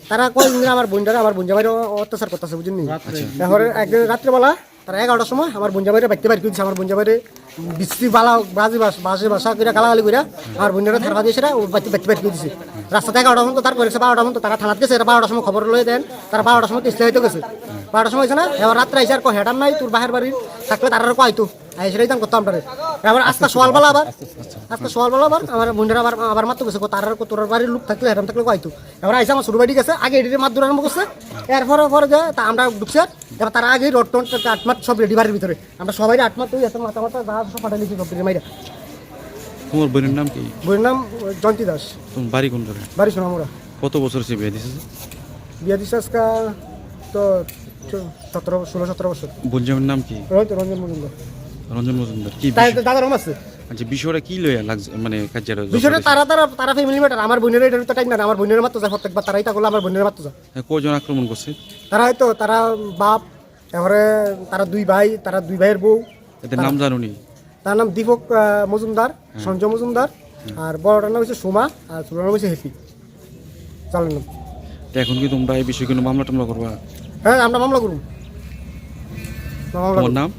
তারা কয়েকদিন আমার বোনটারা আমার বোন জামাইরে অত্যাচার করতেছে বুঝলি। এখন একদিন রাত্রেবেলা তারা 11টার সময় আমার বোন জামাইরে বাইতে বাইর করেছে। আমার বোন জামাইরে বৃষ্টি বালা বাজে বাসা করে গালাগালি করে আমার বোনটা থানা দিয়েছে ও বাইতে বাইর করে দিয়েছে। রাস্তাতে 11টার মতো তার করেছে 12টার মতো তারা থানাত গেছে। 12টার সময় খবর লয়ে দেন, তারা 12টার সময় ইসলাম হইতে গেছে। 12টার সময় হয়েছে না, এবার রাত্রে আইসে আর হেডার নাই তোর বাহের বাড়ির থাকলে তারা কয়তো সেটাই দাম করতাম তারে। এবার আস্তে সোয়ালবেলা আবার আমার বোনরা আবার মাত্র গেছে তার তোর বাড়ির লোক থাকলে হেরাম থাকলে কয়তো। এবার আইসে আমার ছোট বাড়ি গেছে আগে এডিটে মাত দূর আরম্ভ করছে। এরপরে পরে যে আমরা ঢুকছে এবার তারা আগে রোড টোন আটমাত সব রেডি বাড়ির ভিতরে আমরা সবাই আটমাত ওই এত মাথা মাথা যা সব পাঠাই লিখি সব মাইরা। তোমার বোনের নাম কি? বোনের নাম জয়ন্তী দাস। তোমার বাড়ি কোন জায়গায়? বাড়ি সোনামুড়া। কত বছর সে বিয়ে দিয়েছে? বিয়া দিচ্ছে আজকে তো 16-17 বছর। বোন জামের নাম কি? রঞ্জন মজুমদার। রঞ্জন মজুমদার। কি দাদার রম আছে? আচ্ছা, বিষয়টা কি লইয়া লাগছে মানে কাজের বিষয়টা তারা ফ্যামিলি ম্যাটার। আমার বোনের এটা তো টাইম না, আমার বোনের মাত্র যায় প্রত্যেকবার তারাই তা করলো আমার বোনের মাত্র যায়। কজন আক্রমণ করছে? তারা হয়তো তারা বাপ, এবারে তারা দুই ভাই, তারা দুই ভাইয়ের বউ। এদের নাম জানুনি? তার নাম দীপক মজুমদার, সঞ্জয় মজুমদার, আর বড়টার নাম হচ্ছে সোমা, আর ছোটার নাম হচ্ছে হেফি। চালের নাম। এখন কি তোমরা এই বিষয়ে কোনো মামলা টামলা করবা? হ্যাঁ আমরা মামলা করুন। তোমার নাম?